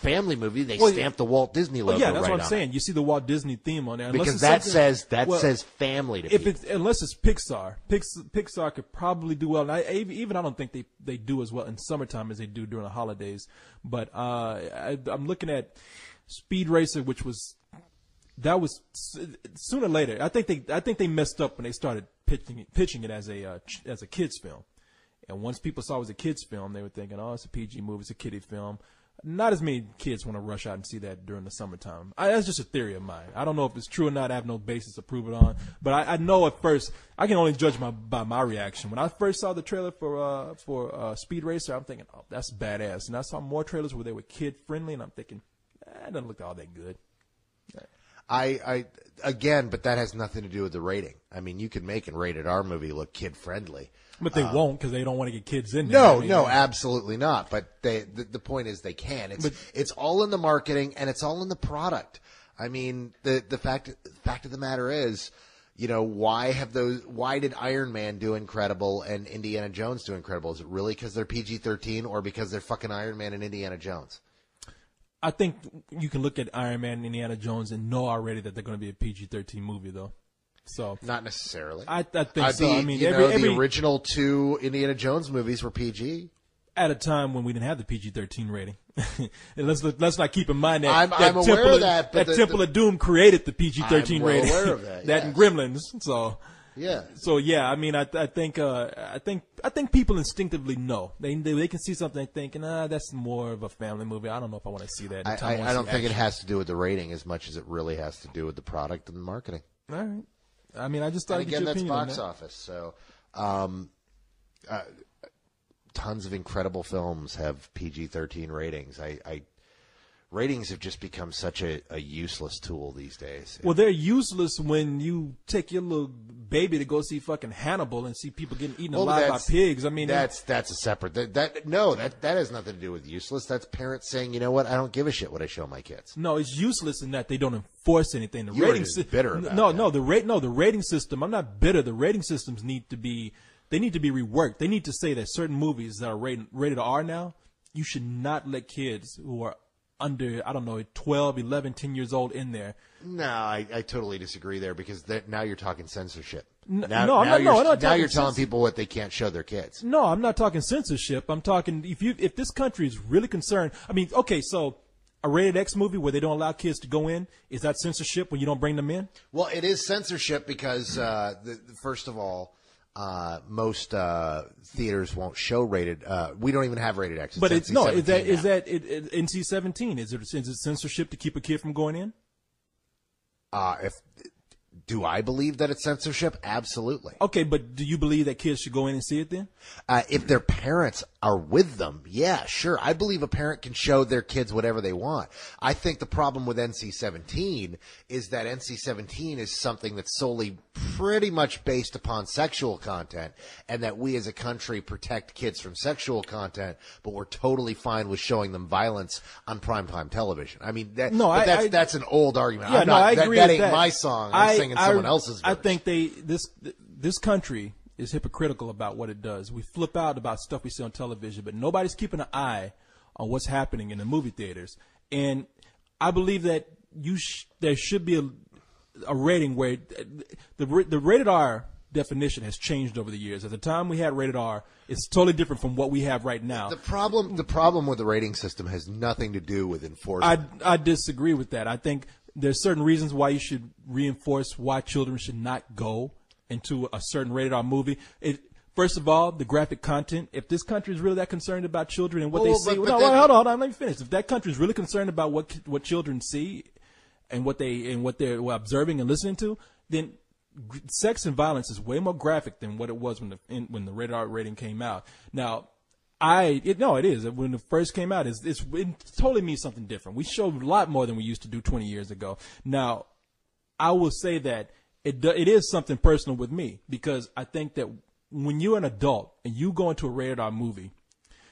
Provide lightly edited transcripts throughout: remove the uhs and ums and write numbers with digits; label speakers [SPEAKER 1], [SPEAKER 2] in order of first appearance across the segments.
[SPEAKER 1] family movie, they stamp the Walt Disney logo
[SPEAKER 2] yeah, that's
[SPEAKER 1] right
[SPEAKER 2] what I'm
[SPEAKER 1] on
[SPEAKER 2] saying.
[SPEAKER 1] it.
[SPEAKER 2] You see the Walt Disney theme on there.
[SPEAKER 1] Because that says family to people.
[SPEAKER 2] Unless it's Pixar. Pixar could probably do well. And I don't think they do as well in summertime as they do during the holidays. But I'm looking at Speed Racer, which was sooner or later. I think they messed up when they started pitching it as a kids film. And once people saw it was a kids film, they were thinking, oh, it's a PG movie, it's a kiddie film. Not as many kids want to rush out and see that during the summertime. That's just a theory of mine. I don't know if it's true or not. I have no basis to prove it on. But I know at first, I can only judge by my reaction. When I first saw the trailer for Speed Racer, I'm thinking, oh, that's badass. And I saw more trailers where they were kid friendly, and I'm thinking, it doesn't look all that good.
[SPEAKER 1] Again, but that has nothing to do with the rating. I mean, you could make a rated R movie look kid friendly.
[SPEAKER 2] But they won't, because they don't want to get kids in there.
[SPEAKER 1] No, absolutely not. But the point is they can. It's all in the marketing and it's all in the product. I mean, the fact of the matter is, why did Iron Man do incredible and Indiana Jones do incredible? Is it really because they're PG-13 or because they're fucking Iron Man and Indiana Jones?
[SPEAKER 2] I think you can look at Iron Man and Indiana Jones and know already that they're going to be a PG-13 movie, though. So
[SPEAKER 1] not necessarily.
[SPEAKER 2] I think so. I mean,
[SPEAKER 1] the original 2 Indiana Jones movies were PG
[SPEAKER 2] at a time when we didn't have the PG-13 rating. And let's not keep in mind that
[SPEAKER 1] I'm aware of that. But
[SPEAKER 2] Temple of Doom created the PG-13 rating.
[SPEAKER 1] I'm aware of that.
[SPEAKER 2] That and Gremlins. So
[SPEAKER 1] yeah.
[SPEAKER 2] So yeah, I mean, I think people instinctively know they can see something thinking, that's more of a family movie. I don't know if I want to see that.
[SPEAKER 1] I don't think it has to do with the rating as much as it really has to do with the product and the marketing.
[SPEAKER 2] All right. I mean, I just thought.
[SPEAKER 1] And again, that's box office. So, tons of incredible films have PG-13 ratings. Ratings have just become such a useless tool these days.
[SPEAKER 2] Well, they're useless when you take your little baby to go see fucking Hannibal and see people getting eaten alive by pigs. I mean,
[SPEAKER 1] that's a separate. That has nothing to do with useless. That's parents saying, you know what, I don't give a shit what I show my kids.
[SPEAKER 2] No, it's useless in that they don't enforce anything. The
[SPEAKER 1] rating bitter about that.
[SPEAKER 2] The rating system. I'm not bitter. The rating systems need to be reworked. They need to say that certain movies that are rated R now, you should not let kids who are under, 12, 11, 10 years old in there.
[SPEAKER 1] No, I totally disagree there because now you're talking censorship.
[SPEAKER 2] I'm not
[SPEAKER 1] telling people what they can't show their kids.
[SPEAKER 2] No, I'm not talking censorship. I'm talking if this country is really concerned. I mean, okay, so a rated X movie where they don't allow kids to go in, is that censorship when you don't bring them in?
[SPEAKER 1] Well, it is censorship because first of all, most theaters won't show rated. We don't even have rated X.
[SPEAKER 2] But is that NC-17? Is it censorship to keep a kid from going in?
[SPEAKER 1] Do I believe that it's censorship? Absolutely.
[SPEAKER 2] Okay, but do you believe that kids should go in and see it then?
[SPEAKER 1] If their parents are with them, yeah, sure. I believe a parent can show their kids whatever they want. I think the problem with NC-17 is that NC-17 is something that's solely pretty much based upon sexual content, and that we as a country protect kids from sexual content, but we're totally fine with showing them violence on primetime television. I mean, that's an old argument.
[SPEAKER 2] Yeah, I agree with that.
[SPEAKER 1] That ain't my song. I'm singing someone else's verse.
[SPEAKER 2] I think this country is hypocritical about what it does. We flip out about stuff we see on television, but nobody's keeping an eye on what's happening in the movie theaters. And I believe that there should be a rating where the rated R definition has changed over the years. At the time we had rated R, it's totally different from what we have right now.
[SPEAKER 1] The problem with the rating system has nothing to do with enforcement.
[SPEAKER 2] I disagree with that. I think there's certain reasons why you should reinforce why children should not go into a certain rated R movie. First of all, the graphic content. If this country is really that concerned about children and what they see, hold on, let me finish. If that country is really concerned about what children see and what they're observing and listening to, then sex and violence is way more graphic than what it was when the rated R rating came out. Now, it is. When it first came out, it totally means something different. We showed a lot more than we used to do 20 years ago. Now, I will say that it is something personal with me, because I think that when you're an adult and you go into a rated R movie,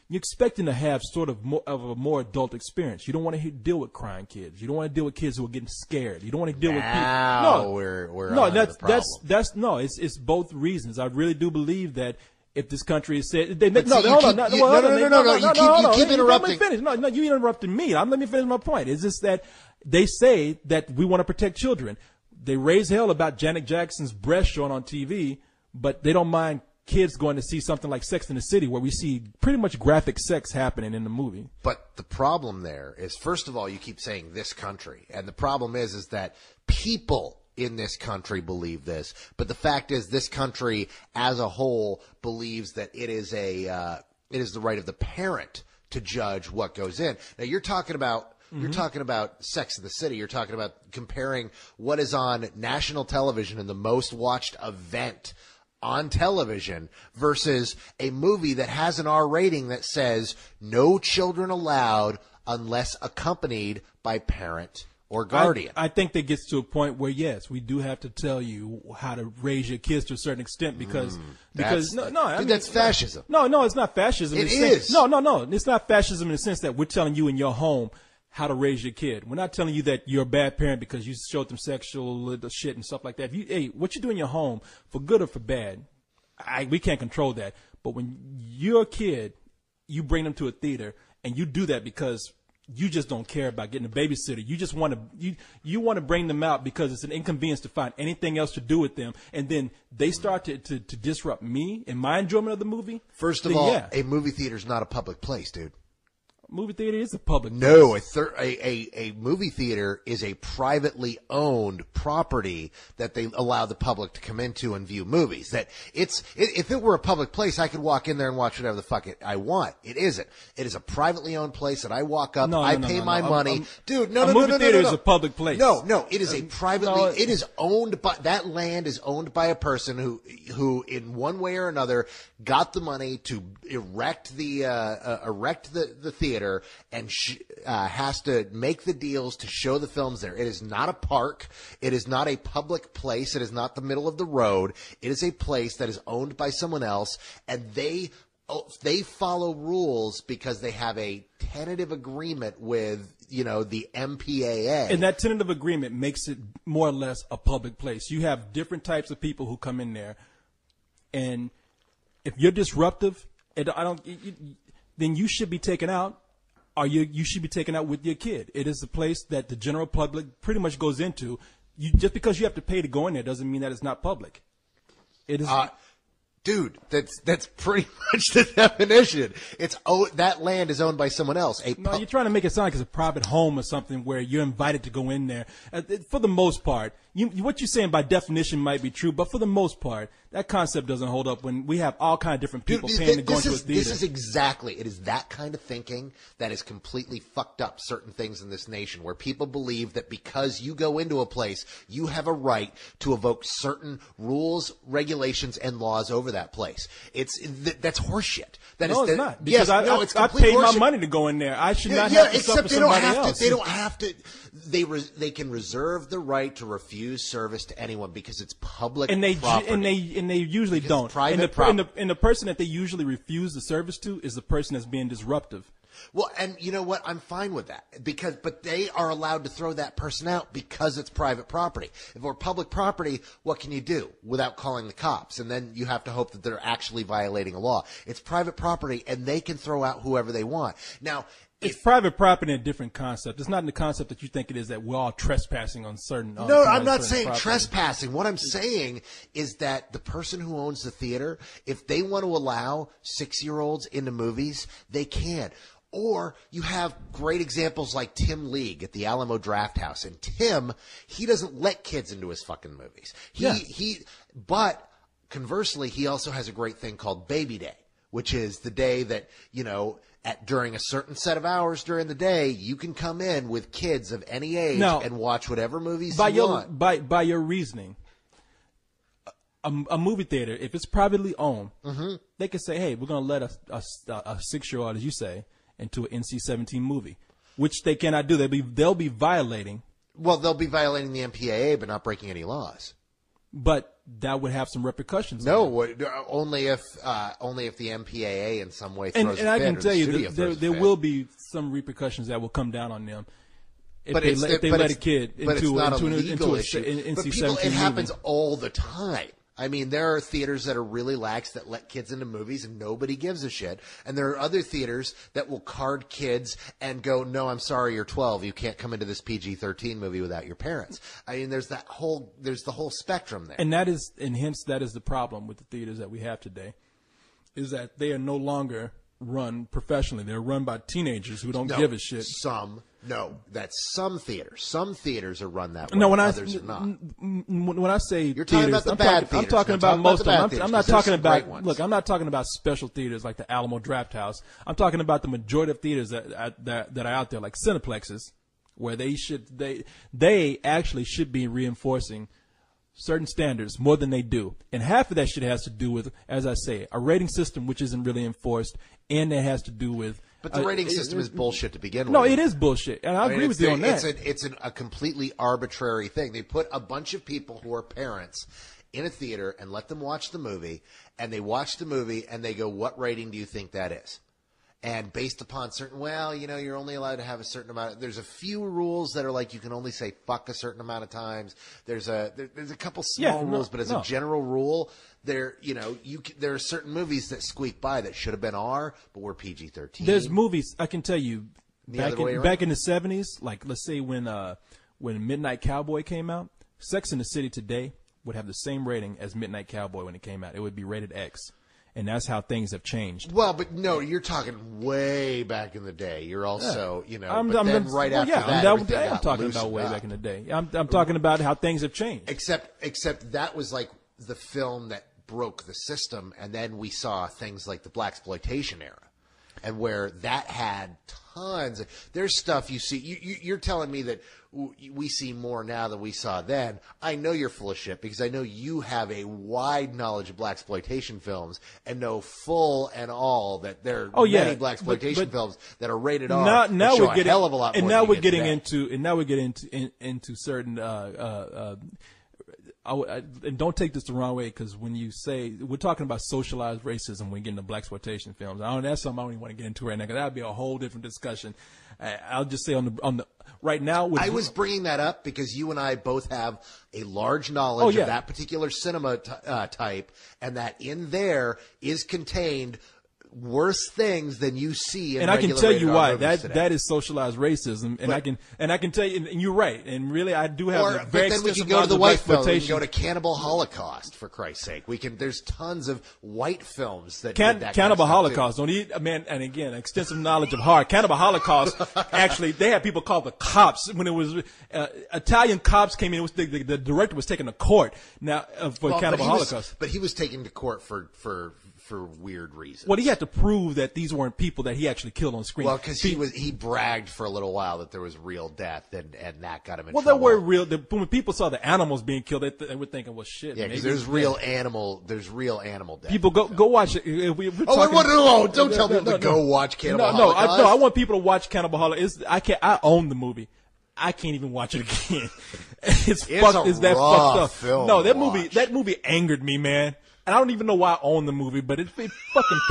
[SPEAKER 2] you're expecting to have sort of a more adult experience. You don't want to deal with crying kids. You don't want to deal with kids who are getting scared. You don't want to deal with people.
[SPEAKER 1] We're on the problem.
[SPEAKER 2] It's both reasons. I really do believe that if this country is said, they,
[SPEAKER 1] But
[SPEAKER 2] no,
[SPEAKER 1] see,
[SPEAKER 2] hold
[SPEAKER 1] you
[SPEAKER 2] on,
[SPEAKER 1] keep-
[SPEAKER 2] no,
[SPEAKER 1] you-
[SPEAKER 2] hold
[SPEAKER 1] no,
[SPEAKER 2] on,
[SPEAKER 1] no, no, no, you keep interrupting.
[SPEAKER 2] Let me finish. No, you interrupted me. Let me finish my point. It's just that they say that we want to protect children. They raise hell about Janet Jackson's breast showing on TV, but they don't mind kids going to see something like Sex in the City, where we see pretty much graphic sex happening in the movie.
[SPEAKER 1] But the problem there is, first of all, you keep saying this country, and the problem is that people in this country believe this, but the fact is this country as a whole believes that it is the right of the parent to judge what goes in. Now you're talking about Sex in the City. You're talking about comparing what is on national television and the most watched event on television versus a movie that has an R rating that says no children allowed unless accompanied by parent or guardian.
[SPEAKER 2] I think that gets to a point where, yes, we do have to tell you how to raise your kids to a certain extent because
[SPEAKER 1] that's fascism.
[SPEAKER 2] No, it's not fascism.
[SPEAKER 1] It is.
[SPEAKER 2] No, it's not fascism in the sense that we're telling you in your home how to raise your kid. We're not telling you that you're a bad parent because you showed them sexual shit and stuff like that. What you do in your home, for good or for bad, we can't control that. But when you're a kid, you bring them to a theater and you do that because you just don't care about getting a babysitter. You just want to you want to bring them out because it's an inconvenience to find anything else to do with them, and then they start to disrupt me and my enjoyment of the movie.
[SPEAKER 1] First of all, a movie theater is not a public place, dude.
[SPEAKER 2] Movie theater is a public place.
[SPEAKER 1] No, a movie theater is a privately owned property that they allow the public to come into and view movies. If it were a public place, I could walk in there and watch whatever the fuck I want. It isn't. It is a privately owned place that I walk up, I pay my money. Dude, no.
[SPEAKER 2] A movie theater is a public place.
[SPEAKER 1] No, it is a privately, it is owned by, that land is owned by a person who in one way or another got the money to erect the theater and has to make the deals to show the films there. It is not a park. It is not a public place. It is not the middle of the road. It is a place that is owned by someone else, and they follow rules because they have a tentative agreement with, the MPAA.
[SPEAKER 2] And that tentative agreement makes it more or less a public place. You have different types of people who come in there, and if you're disruptive, then you should be taken out. Or you should be taken out with your kid. It is a place that the general public pretty much goes into. Just because you have to pay to go in there doesn't mean that it's not public. It is.
[SPEAKER 1] Dude, that's pretty much the definition. That land is owned by someone else.
[SPEAKER 2] No, you're trying to make it sound like it's a private home or something where you're invited to go in there. For the most part, what you're saying by definition might be true, but for the most part, that concept doesn't hold up when we have all kind of different people paying to go into a theater.
[SPEAKER 1] This is exactly, it is that kind of thinking that has completely fucked up certain things in this nation, where people believe that because you go into a place, you have a right to evoke certain rules, regulations, and laws over that place. That's horseshit.
[SPEAKER 2] It's not. Because I paid my money to go in there. I should not have to suffer somebody else.
[SPEAKER 1] They don't have to. They can reserve the right to refuse service to anyone because it's public property.
[SPEAKER 2] And they usually don't.
[SPEAKER 1] Private property.
[SPEAKER 2] And the person that they usually refuse the service to is the person that's being disruptive.
[SPEAKER 1] Well, and you know what? I'm fine with that but they are allowed to throw that person out because it's private property. If it were public property, what can you do without calling the cops? And then you have to hope that they're actually violating a law. It's private property, and they can throw out whoever they want. Now,
[SPEAKER 2] it's private property in a different concept. It's not in the concept that you think it is, that we're all trespassing on certain.
[SPEAKER 1] No, I'm not saying property. Trespassing. What I'm saying is that the person who owns the theater, if they want to allow 6-year-olds into movies, they can. Or you have great examples like Tim League at the Alamo Drafthouse. And Tim, he doesn't let kids into his fucking movies. But conversely, he also has a great thing called Baby Day, which is the day that, during a certain set of hours during the day, you can come in with kids of any age and watch whatever movies you want.
[SPEAKER 2] By your reasoning, a movie theater, if it's privately owned, they can say, hey, we're going to let a 6-year-old, as you say, into an NC-17 movie, which they cannot do. They'll be violating.
[SPEAKER 1] Well, they'll be violating the MPAA, but not breaking any laws.
[SPEAKER 2] But that would have some repercussions.
[SPEAKER 1] No, only if the MPAA in some way throws a fit.
[SPEAKER 2] And I can tell you that there will be some repercussions that will come down on them if they let a kid into an NC-17 movie.
[SPEAKER 1] It happens all the time. I mean, there are theaters that are really lax that let kids into movies and nobody gives a shit. And there are other theaters that will card kids and go, no, I'm sorry, you're 12. You can't come into this PG-13 movie without your parents. I mean, there's the whole spectrum there.
[SPEAKER 2] And hence that is the problem with the theaters that we have today, is that they are no longer run professionally. They're run by teenagers who don't give a shit.
[SPEAKER 1] That's some theaters. Some theaters are run that way.
[SPEAKER 2] No,
[SPEAKER 1] others are not.
[SPEAKER 2] When I say
[SPEAKER 1] You're talking
[SPEAKER 2] theaters,
[SPEAKER 1] about the bad theaters.
[SPEAKER 2] I'm talking about most of them. I'm not talking about.
[SPEAKER 1] Ones.
[SPEAKER 2] Look, I'm not talking about special theaters like the Alamo Drafthouse. I'm talking about the majority of theaters that are out there, like Cineplexes, where they actually should be reinforcing certain standards more than they do. And half of that shit has to do with, as I say, a rating system which isn't really enforced, and it has to do with.
[SPEAKER 1] But the rating system is bullshit to begin with.
[SPEAKER 2] No, it is bullshit, and I agree with you on that.
[SPEAKER 1] It's a completely arbitrary thing. They put a bunch of people who are parents in a theater and let them watch the movie, and they watch the movie and they go, "What rating do you think that is?" And based upon you're only allowed to have a certain amount. There's a few rules that are like you can only say fuck a certain amount of times. There's a couple small rules, but as a general rule, there are certain movies that squeak by that should have been R, but were PG-13.
[SPEAKER 2] There's movies I can tell you back in the 70s, like let's say when Midnight Cowboy came out, Sex and the City today would have the same rating as Midnight Cowboy when it came out. It would be rated X. And that's how things have changed.
[SPEAKER 1] Well, but no, you're talking way back in the day. You're also, after that,
[SPEAKER 2] I'm talking about way back in the day. I'm talking about how things have changed.
[SPEAKER 1] Except that was like the film that broke the system, and then we saw things like the blaxploitation era, and where that had tons. There's stuff you see. You're telling me that we see more now than we saw then. I know you're full of shit because I know you have a wide knowledge of blaxploitation films and know full and all that there are many blaxploitation films that are rated R. Now we're getting a hell of a lot more.
[SPEAKER 2] And now we're getting into certain. And don't take this the wrong way, because when you say we're talking about socialized racism when we get into blaxploitation films, that's something I don't even want to get into right now, because that would be a whole different discussion. I'll just say on the right now. I
[SPEAKER 1] was bringing that up because you and I both have a large knowledge of that particular cinema type, and that in there is contained worse things than you see in
[SPEAKER 2] and I can tell you why that is socialized racism, and I can tell you, and you're right, and really I do have
[SPEAKER 1] but then we can go to the white film. We can go to Cannibal Holocaust, for Christ's sake. There's tons of white films that did that
[SPEAKER 2] Cannibal
[SPEAKER 1] kind of
[SPEAKER 2] Holocaust. Don't eat, man. And again, extensive knowledge of horror. Cannibal Holocaust. Actually, they had people called the cops when it was Italian cops came in. The director was taken to court now for Cannibal Holocaust.
[SPEAKER 1] But he was taken to court for weird reasons.
[SPEAKER 2] Well, he had to prove that these weren't people that he actually killed on screen.
[SPEAKER 1] Well, because he bragged for a little while that there was real death, and that got him in trouble.
[SPEAKER 2] Well, there were real. When people saw the animals being killed, they were thinking, "Well, shit."
[SPEAKER 1] Yeah, because there's real animal death.
[SPEAKER 2] People go watch it.
[SPEAKER 1] Don't tell people to go watch Cannibal Holocaust.
[SPEAKER 2] I want people to watch Cannibal Holocaust. I own the movie. I can't even watch it again. It's that fucked up.
[SPEAKER 1] Film
[SPEAKER 2] no, that movie angered me, man. And I don't even know why I own the movie, but it fucking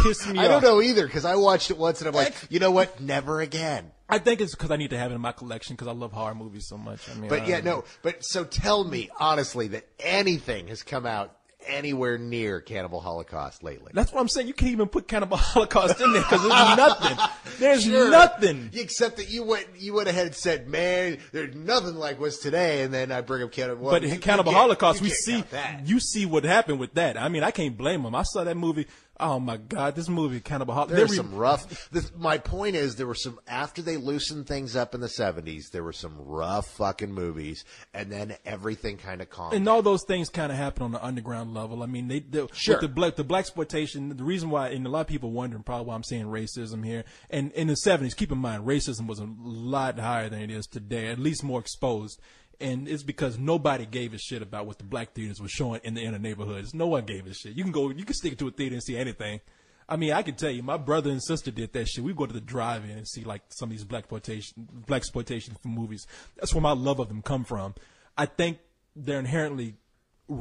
[SPEAKER 2] pissed me off.
[SPEAKER 1] I don't know either, because I watched it once and I'm like, you know what? Never again.
[SPEAKER 2] I think it's because I need to have it in my collection because I love horror movies so much.
[SPEAKER 1] But so tell me honestly that anything has come out anywhere near Cannibal Holocaust lately.
[SPEAKER 2] That's what I'm saying. You can't even put Cannibal Holocaust in there because there's nothing. There's nothing.
[SPEAKER 1] Except that you went ahead and said, man, there's nothing like what's today, and then I bring up Cannibal.
[SPEAKER 2] But Cannibal Holocaust, you see what happened with that. I mean, I can't blame them. I saw that movie. Oh my God, this movie, Cannibal Holocaust.
[SPEAKER 1] There's some rough. My point is, there were some after they loosened things up in the 70s. There were some rough fucking movies, and then everything kind of calmed.
[SPEAKER 2] And all those things kind of happen on the underground level. I mean, with the blaxploitation. The reason why, and a lot of people wondering probably why I'm saying racism here. And in the 70s, keep in mind, racism was a lot higher than it is today, at least more exposed. And it's because nobody gave a shit about what the black theaters were showing in the inner neighborhoods. No one gave a shit. You can stick to a theater and see anything. I mean, I can tell you, my brother and sister did that shit. We go to the drive-in and see like some of these blaxploitation movies. That's where my love of them come from. I think they're inherently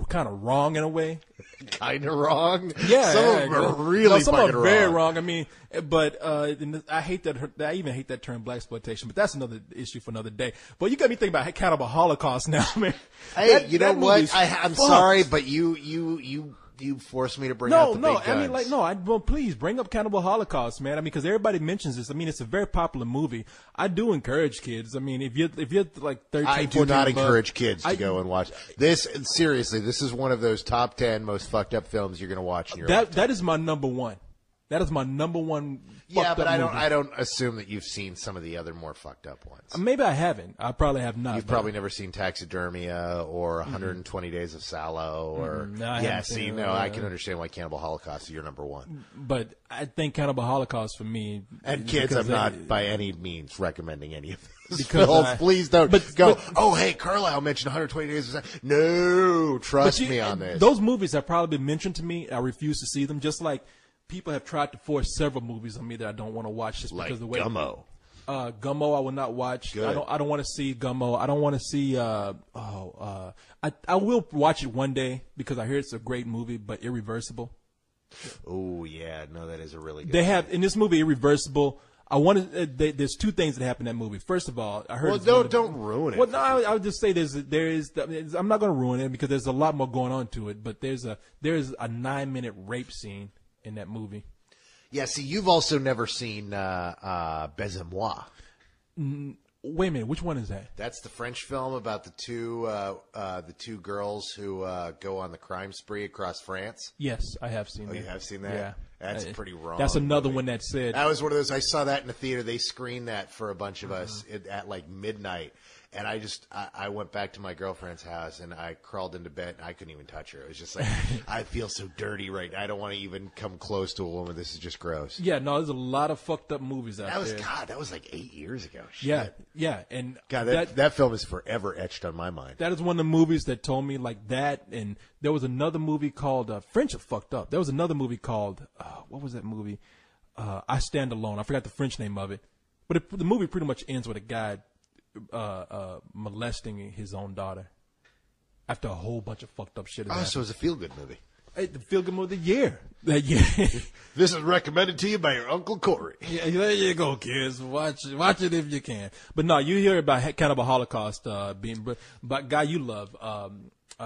[SPEAKER 2] kind of wrong in a way.
[SPEAKER 1] Kind of wrong.
[SPEAKER 2] Yeah,
[SPEAKER 1] some of them are really
[SPEAKER 2] some
[SPEAKER 1] fucking
[SPEAKER 2] are very
[SPEAKER 1] wrong.
[SPEAKER 2] wrong. I mean, but I hate that. I even hate that term, blaxploitation. But that's another issue for another day. But you got me thinking about Cannibal Holocaust now, man.
[SPEAKER 1] Hey, you know
[SPEAKER 2] that
[SPEAKER 1] what?
[SPEAKER 2] movie's
[SPEAKER 1] I'm
[SPEAKER 2] fucked.
[SPEAKER 1] sorry, but you forced me to bring out the big guns.
[SPEAKER 2] I mean, like, no, well, please bring up Cannibal Holocaust, man. I mean, because everybody mentions this. I mean, it's a very popular movie. I do encourage kids. I mean, if you're like 13,
[SPEAKER 1] I do
[SPEAKER 2] 14
[SPEAKER 1] not
[SPEAKER 2] and above,
[SPEAKER 1] encourage kids to go and watch this. Seriously, this is one of those top 10 most fucked up films you're going to watch in your life.
[SPEAKER 2] That is my number one. That is my number one.
[SPEAKER 1] Yeah, but
[SPEAKER 2] movie.
[SPEAKER 1] I don't assume that you've seen some of the other more fucked up ones.
[SPEAKER 2] Maybe I haven't. I probably have not.
[SPEAKER 1] You've probably never seen Taxidermia or 120 Days of Sallow or
[SPEAKER 2] No, I haven't seen it.
[SPEAKER 1] I can understand why Cannibal Holocaust is your number one.
[SPEAKER 2] But I think Cannibal Holocaust for me.
[SPEAKER 1] And kids,
[SPEAKER 2] because
[SPEAKER 1] I'm not by any means recommending any of those
[SPEAKER 2] Because
[SPEAKER 1] films.
[SPEAKER 2] I-
[SPEAKER 1] Please don't
[SPEAKER 2] but-
[SPEAKER 1] go.
[SPEAKER 2] but-
[SPEAKER 1] Oh, hey, Carlisle mentioned 120 Days of Sallow. No, trust me on this.
[SPEAKER 2] Those movies have probably been mentioned to me. I refuse to see them. Just like people have tried to force several movies on me that I don't want to watch just
[SPEAKER 1] like
[SPEAKER 2] because of the way.
[SPEAKER 1] Gummo.
[SPEAKER 2] Gummo, I will not watch.
[SPEAKER 1] Good.
[SPEAKER 2] I don't want to see Gummo. I don't want to see. I will watch it one day because I hear it's a great movie, but Irreversible.
[SPEAKER 1] Oh yeah, no, that is a really good.
[SPEAKER 2] They have in this movie Irreversible. I wanted. There's two things that happen in that movie. First of all, I heard.
[SPEAKER 1] Well, don't ruin it.
[SPEAKER 2] Well, no, I would just say I'm not going to ruin it because there's a lot more going on to it. But there's a 9-minute rape scene in that movie.
[SPEAKER 1] Yeah, see, you've also never seen Baise-moi.
[SPEAKER 2] Wait a minute, which one is that?
[SPEAKER 1] That's the French film about the two girls who go on the crime spree across France.
[SPEAKER 2] Yes, I have seen that.
[SPEAKER 1] You have seen that?
[SPEAKER 2] Yeah.
[SPEAKER 1] That's pretty wrong.
[SPEAKER 2] That's another one that said.
[SPEAKER 1] That was one of those. I saw that in the theater. They screened that for a bunch of us at like midnight. And I went back to my girlfriend's house and I crawled into bed and I couldn't even touch her. It was just like, I feel so dirty right now. I don't want to even come close to a woman. This is just gross.
[SPEAKER 2] Yeah, no, there's a lot of fucked up movies out there.
[SPEAKER 1] That was like 8 years ago. Shit.
[SPEAKER 2] Yeah, and
[SPEAKER 1] God, that film is forever etched on my mind.
[SPEAKER 2] that is one of the movies that told me like that. And there was another movie called French are fucked up. There was another movie called what was that movie? I Stand Alone. I forgot the French name of it, but the movie pretty much ends with a guy molesting his own daughter after a whole bunch of fucked up shit.
[SPEAKER 1] Oh, so it was a feel-good movie.
[SPEAKER 2] Hey, the feel good movie of the year. That year.
[SPEAKER 1] This is recommended to you by your Uncle Corey.
[SPEAKER 2] Yeah, there you go, kids. Watch it if you can. But no, you hear about Cannibal Holocaust being, but guy you love,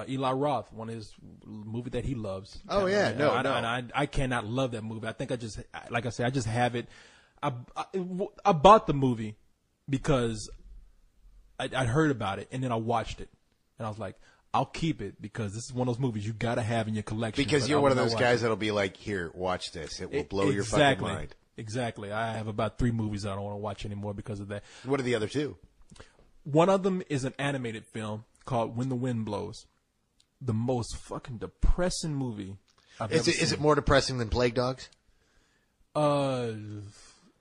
[SPEAKER 2] Eli Roth, one of his movie that he loves.
[SPEAKER 1] Oh yeah, no.
[SPEAKER 2] I cannot love that movie. I think I just, like I said, I just have it. I bought the movie because I heard about it and then I watched it and I was like, I'll keep it because this is one of those movies you got to have in your collection.
[SPEAKER 1] Because
[SPEAKER 2] but
[SPEAKER 1] you're
[SPEAKER 2] I
[SPEAKER 1] one
[SPEAKER 2] will
[SPEAKER 1] of those
[SPEAKER 2] not
[SPEAKER 1] guys
[SPEAKER 2] watch
[SPEAKER 1] that'll be like, here, watch this. It will
[SPEAKER 2] it.
[SPEAKER 1] blow your fucking mind.
[SPEAKER 2] Exactly. I have about 3 movies I don't want to watch anymore because of that.
[SPEAKER 1] What are the other two?
[SPEAKER 2] One of them is an animated film called When the Wind Blows. The most fucking depressing movie I've ever seen.
[SPEAKER 1] Is it more depressing than Plague Dogs?
[SPEAKER 2] Have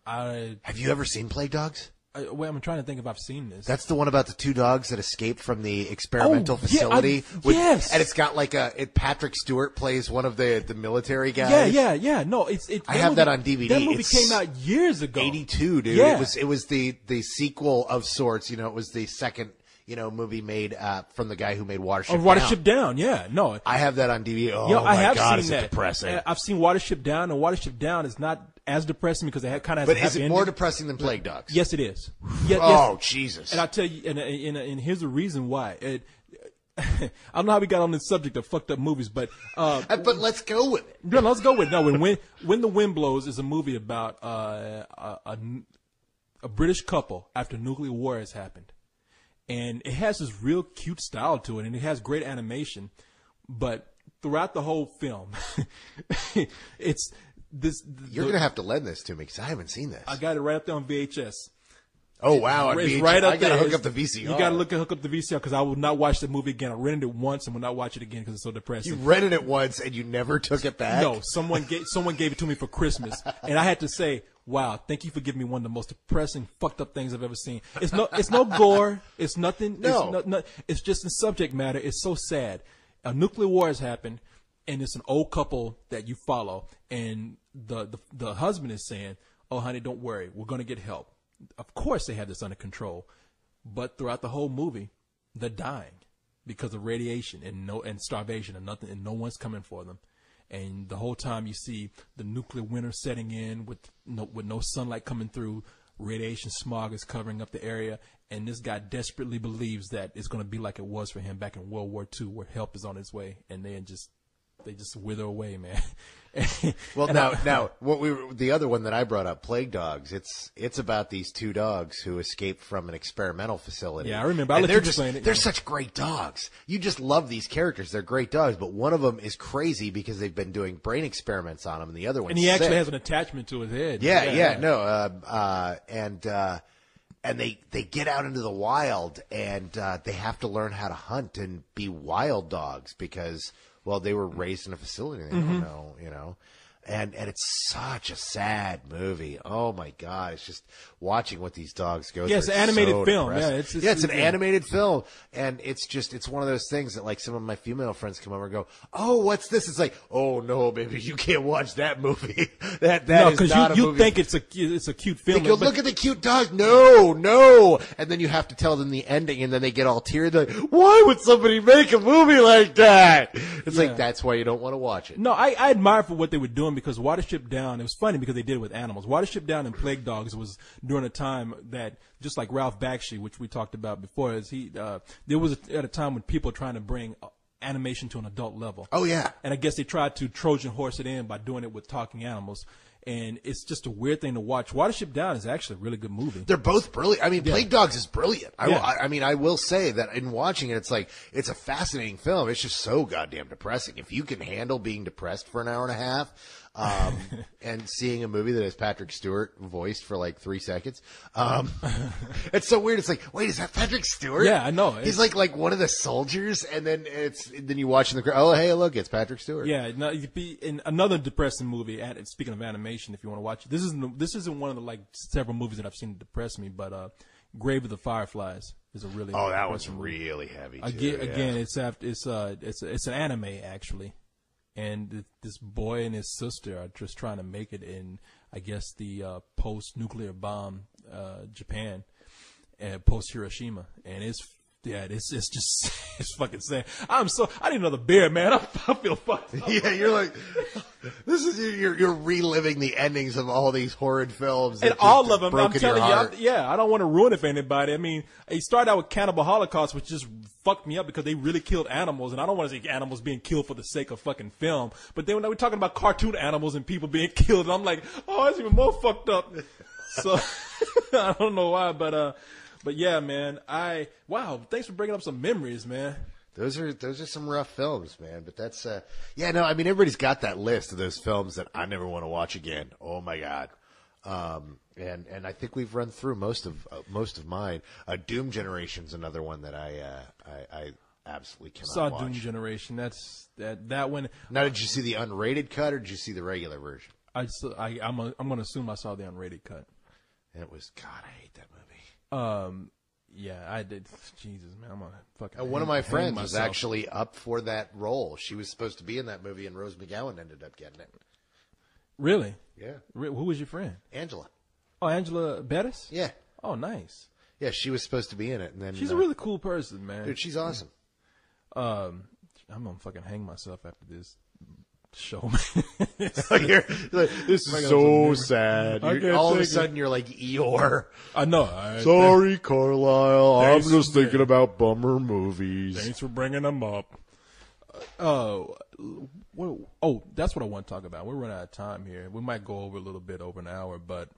[SPEAKER 1] Have you ever seen Plague Dogs?
[SPEAKER 2] wait, I'm trying to think if I've seen this.
[SPEAKER 1] That's the one about the 2 dogs that escaped from the experimental
[SPEAKER 2] Oh, yeah,
[SPEAKER 1] facility.
[SPEAKER 2] yes.
[SPEAKER 1] And it's got like Patrick Stewart plays one of the military guys.
[SPEAKER 2] Yeah. No, it's.
[SPEAKER 1] I have that on DVD.
[SPEAKER 2] That movie
[SPEAKER 1] It's
[SPEAKER 2] came out years ago.
[SPEAKER 1] 82, dude.
[SPEAKER 2] Yeah.
[SPEAKER 1] It was the sequel of sorts. You know, it was the second movie made from the guy who made Watership Down.
[SPEAKER 2] Watership Down. Yeah, no.
[SPEAKER 1] I have that on DVD. Oh
[SPEAKER 2] I
[SPEAKER 1] my
[SPEAKER 2] have
[SPEAKER 1] God,
[SPEAKER 2] seen
[SPEAKER 1] is
[SPEAKER 2] that.
[SPEAKER 1] it depressing?
[SPEAKER 2] I've seen Watership Down, and Watership Down is not as depressing because it kind of has
[SPEAKER 1] But
[SPEAKER 2] a
[SPEAKER 1] is
[SPEAKER 2] happy
[SPEAKER 1] it more
[SPEAKER 2] ending.
[SPEAKER 1] depressing than Plague Dogs?
[SPEAKER 2] Yes, it is. Yes,
[SPEAKER 1] Oh, Jesus.
[SPEAKER 2] And I'll tell you, and here's the reason why. I don't know how we got on this subject of fucked up movies, but
[SPEAKER 1] But let's go with it.
[SPEAKER 2] no, let's go with it. No. When the Wind Blows is a movie about a British couple after nuclear war has happened, and it has this real cute style to it, and it has great animation, but throughout the whole film, it's this.
[SPEAKER 1] You're going to have to lend this to me because I haven't seen this.
[SPEAKER 2] I got it right up there on VHS.
[SPEAKER 1] Oh, wow. On
[SPEAKER 2] It's
[SPEAKER 1] VHS.
[SPEAKER 2] right up
[SPEAKER 1] I got to
[SPEAKER 2] there.
[SPEAKER 1] hook up the VCR.
[SPEAKER 2] You got to hook up the VCR because I will not watch the movie again. I rented it once and will not watch it again because it's so depressing.
[SPEAKER 1] You rented it once and you never took it back?
[SPEAKER 2] No, someone gave it to me for Christmas, and I had to say, "Wow, thank you for giving me one of the most depressing, fucked up things I've ever seen." It's no gore. It's nothing.
[SPEAKER 1] No.
[SPEAKER 2] It's just the subject matter. It's so sad. A nuclear war has happened, and it's an old couple that you follow, and the husband is saying, "Oh, honey, don't worry, we're going to get help." Of course, they have this under control, but throughout the whole movie, they're dying. because of radiation and starvation and nothing, and no one's coming for them. And the whole time you see the nuclear winter setting in with no sunlight coming through, radiation smog is covering up the area, and this guy desperately believes that it's going to be like it was for him back in World War II, where help is on its way, and they just wither away, man.
[SPEAKER 1] Well, now, the other one that I brought up, Plague Dogs. It's about these two dogs who escaped from an experimental facility.
[SPEAKER 2] Yeah, I remember. They're
[SPEAKER 1] such great dogs. You just love these characters. They're great dogs, but one of them is crazy because they've been doing brain experiments on him, and the other one's
[SPEAKER 2] he actually
[SPEAKER 1] sick.
[SPEAKER 2] has an attachment to his head.
[SPEAKER 1] And they get out into the wild, and they have to learn how to hunt and be wild dogs because, well, they were raised in a facility. They don't know, you know. And it's such a sad movie. Oh my God! It's just watching what these dogs go through.
[SPEAKER 2] Yeah, it's an animated film.
[SPEAKER 1] Depressing.
[SPEAKER 2] Yeah,
[SPEAKER 1] it's an animated film, and it's one of those things that like some of my female friends come over and go, "Oh, what's this?" It's like, "Oh no, baby, you can't watch that movie. that
[SPEAKER 2] no,
[SPEAKER 1] is not
[SPEAKER 2] you
[SPEAKER 1] a movie."
[SPEAKER 2] think it's a cute film.
[SPEAKER 1] They go, look at the cute dog. No, and then you have to tell them the ending, and then they get all teary. They're like, why would somebody make a movie like that? It's like that's why you don't want to watch it.
[SPEAKER 2] No, I admire for what they were doing because Watership Down, it was funny because they did it with animals. Watership Down and Plague Dogs was during a time that, just like Ralph Bakshi, which we talked about before, there was at a time when people were trying to bring animation to an adult level.
[SPEAKER 1] Oh, yeah.
[SPEAKER 2] And I guess they tried to Trojan horse it in by doing it with talking animals. And it's just a weird thing to watch. Watership Down is actually a really good movie.
[SPEAKER 1] They're both brilliant. I mean, Plague Dogs is brilliant.
[SPEAKER 2] Yeah.
[SPEAKER 1] I will say that in watching it, it's a fascinating film. It's just so goddamn depressing. If you can handle being depressed for an hour and a half, and seeing a movie that has Patrick Stewart voiced for like 3 seconds, it's so weird. It's like, wait, is that Patrick Stewart?
[SPEAKER 2] Yeah, I know.
[SPEAKER 1] He's like one of the soldiers, and then you watch in the crowd. Oh, hey, look, it's Patrick Stewart.
[SPEAKER 2] Yeah, no, in another depressing movie. Speaking of animation, if you want to watch it, this isn't one of the like several movies that I've seen that depress me, but Grave of the Fireflies is a really
[SPEAKER 1] that one's
[SPEAKER 2] movie.
[SPEAKER 1] really heavy too.
[SPEAKER 2] Again, it's an anime actually. And this boy and his sister are just trying to make it in, I guess, the post-nuclear bomb Japan, post-Hiroshima. And it's just it's fucking sad. I need another beer, man. I feel fucked up.
[SPEAKER 1] Yeah, you're like, this is you're reliving the endings of all these horrid films,
[SPEAKER 2] and all of them. I'm telling you, I don't want to ruin it for anybody. I mean, it started out with Cannibal Holocaust, which just fucked me up because they really killed animals, and I don't want to see animals being killed for the sake of fucking film. But then when we're talking about cartoon animals and people being killed, I'm like, oh, it's even more fucked up. So I don't know why, but yeah, man. Thanks for bringing up some memories, man.
[SPEAKER 1] Those are some rough films, man. But that's I mean, everybody's got that list of those films that I never want to watch again. Oh my God. And I think we've run through most of mine. Doom Generation's another one that I absolutely cannot watch.
[SPEAKER 2] Doom Generation. That's that one.
[SPEAKER 1] Now, did you see the unrated cut or did you see the regular version?
[SPEAKER 2] I'm going to assume I saw the unrated cut.
[SPEAKER 1] And it was, God, I hate that movie.
[SPEAKER 2] Yeah, I did. Jesus, man, I'm gonna fucking.
[SPEAKER 1] One of my friends was actually up for that role. She was supposed to be in that movie, and Rose McGowan ended up getting it.
[SPEAKER 2] Really?
[SPEAKER 1] Yeah.
[SPEAKER 2] Who was your friend?
[SPEAKER 1] Angela.
[SPEAKER 2] Oh, Angela Bettis?
[SPEAKER 1] Yeah.
[SPEAKER 2] Oh, nice.
[SPEAKER 1] Yeah, she was supposed to be in it, and then
[SPEAKER 2] she's a really cool person, man.
[SPEAKER 1] Dude, she's awesome.
[SPEAKER 2] I'm gonna fucking hang myself after this show.
[SPEAKER 1] This is so sad. All of a sudden, you're like Eeyore.
[SPEAKER 2] I know.
[SPEAKER 1] Sorry, Carlisle. I'm just thinking about bummer movies.
[SPEAKER 2] Thanks for bringing them up. That's what I want to talk about. We're running out of time here. We might go over a little bit over an hour, but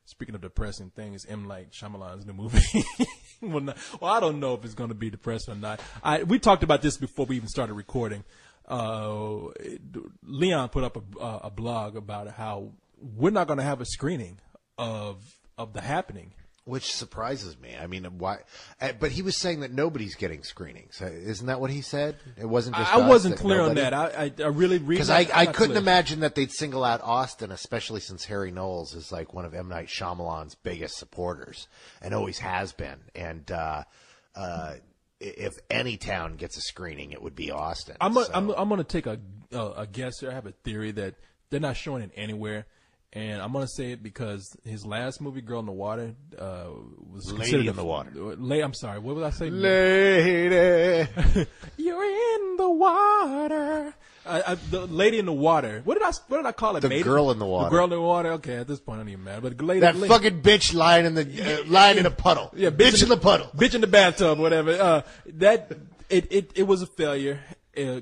[SPEAKER 2] speaking of depressing things, M. Night Shyamalan's new movie. Well, I don't know if it's going to be depressing or not. We talked about this before we even started recording. Leon put up a blog about how we're not going to have a screening of The Happening,
[SPEAKER 1] which surprises me. I mean, why? But he was saying that nobody's getting screenings. Isn't that what he said? It wasn't just.
[SPEAKER 2] I wasn't clear on that. I really
[SPEAKER 1] because I couldn't imagine that they'd single out Austin, especially since Harry Knowles is like one of M. Night Shyamalan's biggest supporters and always has been. And if any town gets a screening, it would be Austin.
[SPEAKER 2] I'm going to take a guess here. I have a theory that they're not showing it anywhere, And I'm gonna say it because his last movie, Girl in the Water, was
[SPEAKER 1] Lady
[SPEAKER 2] considered
[SPEAKER 1] in the Water.
[SPEAKER 2] I'm sorry, what was I saying?
[SPEAKER 1] Lady.
[SPEAKER 2] You're in the water. The Lady in the Water. What did I call it?
[SPEAKER 1] The Girl in the Water.
[SPEAKER 2] The Girl in the Water. Okay, at this point, I don't even matter. But lady,
[SPEAKER 1] That fucking bitch lying in the lying in a puddle.
[SPEAKER 2] Yeah,
[SPEAKER 1] bitch in the puddle.
[SPEAKER 2] Bitch in the bathtub, whatever. It was a failure,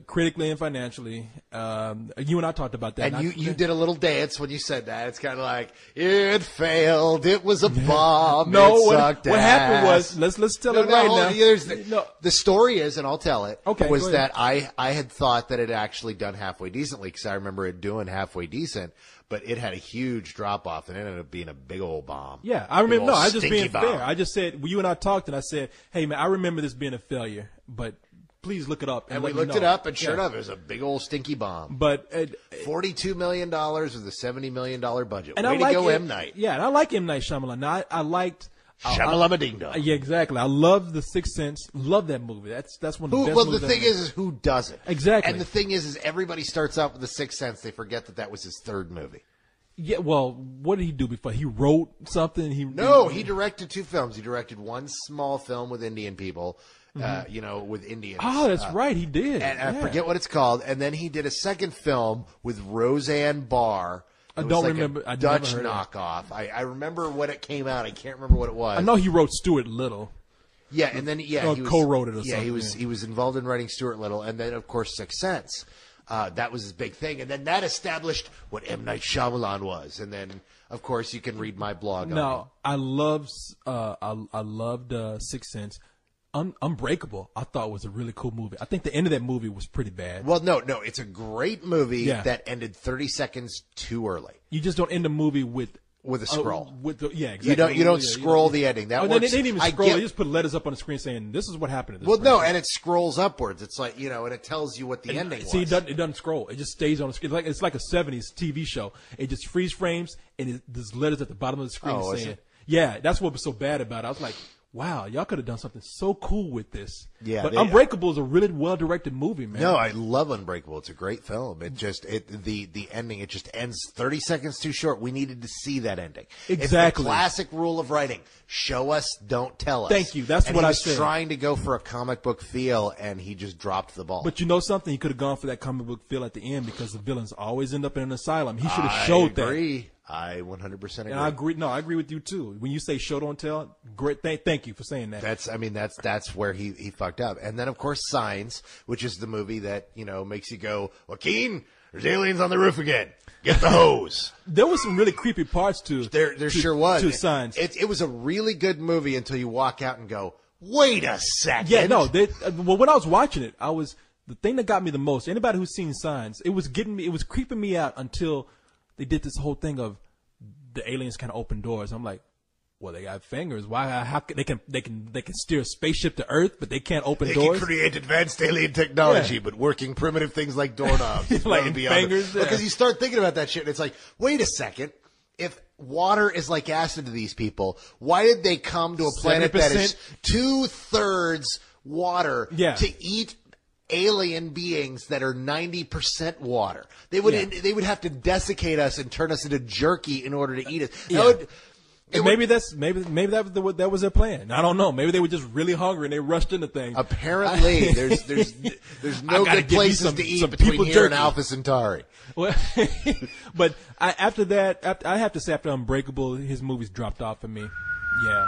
[SPEAKER 2] critically and financially. You and I talked about that.
[SPEAKER 1] And you did a little dance when you said that. It's kind of like, it failed. It was a bomb.
[SPEAKER 2] No,
[SPEAKER 1] it
[SPEAKER 2] what
[SPEAKER 1] sucked
[SPEAKER 2] happened
[SPEAKER 1] ass.
[SPEAKER 2] was, let's tell
[SPEAKER 1] No,
[SPEAKER 2] it right
[SPEAKER 1] hold
[SPEAKER 2] now.
[SPEAKER 1] on. The story is, and I'll tell it,
[SPEAKER 2] Okay,
[SPEAKER 1] was
[SPEAKER 2] go
[SPEAKER 1] that I had thought that it had actually done halfway decently because I remember it doing halfway decent, but it had a huge drop off and it ended up being a big old bomb.
[SPEAKER 2] Yeah, I remember.
[SPEAKER 1] Big
[SPEAKER 2] No,
[SPEAKER 1] old
[SPEAKER 2] I just being
[SPEAKER 1] stinky bomb.
[SPEAKER 2] fair. I just said, you and I talked, and I said, hey, man, I remember this being a failure, but please look it up.
[SPEAKER 1] And
[SPEAKER 2] let
[SPEAKER 1] we
[SPEAKER 2] me
[SPEAKER 1] looked
[SPEAKER 2] know.
[SPEAKER 1] it up, and sure
[SPEAKER 2] Yeah.
[SPEAKER 1] enough, it was a big old stinky bomb.
[SPEAKER 2] But
[SPEAKER 1] $42 million with a $70 million budget.
[SPEAKER 2] and
[SPEAKER 1] Way
[SPEAKER 2] I like
[SPEAKER 1] to go,
[SPEAKER 2] it,
[SPEAKER 1] M. Night.
[SPEAKER 2] Yeah, and I like M. Night Shyamalan. Now, I liked.
[SPEAKER 1] Shamalama ding dong.
[SPEAKER 2] Yeah, exactly. I love The Sixth Sense. Love that movie. That's one of the best
[SPEAKER 1] Well, the
[SPEAKER 2] movies
[SPEAKER 1] thing
[SPEAKER 2] I've ever
[SPEAKER 1] is who doesn't?
[SPEAKER 2] Exactly.
[SPEAKER 1] And the thing is everybody starts out with The Sixth Sense. They forget that was his third movie.
[SPEAKER 2] Yeah, well, what did he do before? He wrote something?
[SPEAKER 1] No, he directed 2 films. He directed one small film with Indian people, with Indians.
[SPEAKER 2] Oh, that's right. He did.
[SPEAKER 1] And I
[SPEAKER 2] Yeah.
[SPEAKER 1] forget what it's called. And then he did a second film with Roseanne Barr.
[SPEAKER 2] I
[SPEAKER 1] It was
[SPEAKER 2] don't
[SPEAKER 1] like
[SPEAKER 2] remember.
[SPEAKER 1] A
[SPEAKER 2] I never
[SPEAKER 1] Dutch
[SPEAKER 2] heard of it.
[SPEAKER 1] knockoff. I remember when it came out. I can't remember what it was.
[SPEAKER 2] I know he wrote Stuart Little.
[SPEAKER 1] Yeah, and then
[SPEAKER 2] Or
[SPEAKER 1] he was,
[SPEAKER 2] co-wrote it or
[SPEAKER 1] yeah,
[SPEAKER 2] something.
[SPEAKER 1] he was involved in writing Stuart Little, and then of course Sixth Sense. That was his big thing, and then that established what M. Night Shyamalan was. And then of course you can read my blog. on
[SPEAKER 2] No, I loved Sixth Sense. Unbreakable, I thought was a really cool movie. I think the end of that movie was pretty bad.
[SPEAKER 1] Well, no, it's a great movie
[SPEAKER 2] Yeah.
[SPEAKER 1] that ended 30 seconds too early
[SPEAKER 2] You just don't end the movie with
[SPEAKER 1] with a scroll.
[SPEAKER 2] Exactly.
[SPEAKER 1] You don't
[SPEAKER 2] Yeah,
[SPEAKER 1] scroll the ending. That
[SPEAKER 2] Oh,
[SPEAKER 1] works.
[SPEAKER 2] they didn't even
[SPEAKER 1] I
[SPEAKER 2] scroll.
[SPEAKER 1] get-
[SPEAKER 2] They just put letters up on the screen saying, "This is what happened." To this
[SPEAKER 1] well, no,
[SPEAKER 2] person."
[SPEAKER 1] and it scrolls upwards. It's like and it tells you what the ending was.
[SPEAKER 2] See, it doesn't scroll. It just stays on the screen. It's like a '70s TV show. It just freeze frames, and there's letters at the bottom of the screen
[SPEAKER 1] Oh, is
[SPEAKER 2] saying,
[SPEAKER 1] it?
[SPEAKER 2] "Yeah." That's what was so bad about it. I was like, "Wow, y'all could have done something so cool with this."
[SPEAKER 1] Yeah,
[SPEAKER 2] but
[SPEAKER 1] they-
[SPEAKER 2] Unbreakable is a really well directed movie, man.
[SPEAKER 1] No, I love Unbreakable. It's a great film. The ending, it just ends 30 seconds too short. We needed to see that ending.
[SPEAKER 2] Exactly.
[SPEAKER 1] It's the classic rule of writing. Show us, don't tell us.
[SPEAKER 2] Thank you. That's
[SPEAKER 1] and
[SPEAKER 2] what
[SPEAKER 1] he
[SPEAKER 2] I
[SPEAKER 1] was
[SPEAKER 2] said.
[SPEAKER 1] trying to go for a comic book feel, and he just dropped the ball.
[SPEAKER 2] But you know something? He could have gone for that comic book feel at the end because the villains always end up in an asylum. He should have showed that.
[SPEAKER 1] I agree. I 100% agree.
[SPEAKER 2] And I agree. No, I agree with you too. When you say show don't tell, great. Thank you for saying that.
[SPEAKER 1] That's where he fucked up. And then of course Signs, which is the movie that, makes you go, Joaquin, there's aliens on the roof again. Get the hose.
[SPEAKER 2] There was some really creepy parts to
[SPEAKER 1] There sure was.
[SPEAKER 2] to Signs.
[SPEAKER 1] It was a really good movie until you walk out and go, wait a second.
[SPEAKER 2] Yeah, no. Well, when I was watching it, the thing that got me the most. Anybody who's seen Signs, it was creeping me out until they did this whole thing of the aliens kind of open doors. I'm like, well, they got fingers. Why? How they can steer a spaceship to Earth, but they can't open
[SPEAKER 1] They
[SPEAKER 2] doors?
[SPEAKER 1] can create advanced alien technology,
[SPEAKER 2] Yeah.
[SPEAKER 1] but working primitive things like doorknobs. is
[SPEAKER 2] Like
[SPEAKER 1] way beyond
[SPEAKER 2] fingers,
[SPEAKER 1] it.
[SPEAKER 2] yeah.
[SPEAKER 1] Because you start thinking about that shit, and it's like, wait a second. If water is like acid to these people, why did they come to a planet that is 2/3 water
[SPEAKER 2] Yeah.
[SPEAKER 1] to eat alien beings that are 90% water? They would have to desiccate us and turn us into jerky in order to eat us.
[SPEAKER 2] Yeah. Maybe that was their plan. I don't know. Maybe they were just really hungry and they rushed into things.
[SPEAKER 1] Apparently, there's no
[SPEAKER 2] gotta
[SPEAKER 1] good
[SPEAKER 2] give me
[SPEAKER 1] places
[SPEAKER 2] some
[SPEAKER 1] to eat
[SPEAKER 2] people
[SPEAKER 1] between here
[SPEAKER 2] jerky.
[SPEAKER 1] and Alpha Centauri.
[SPEAKER 2] Well, but after that, I have to say after Unbreakable, his movies dropped off for me. Yeah,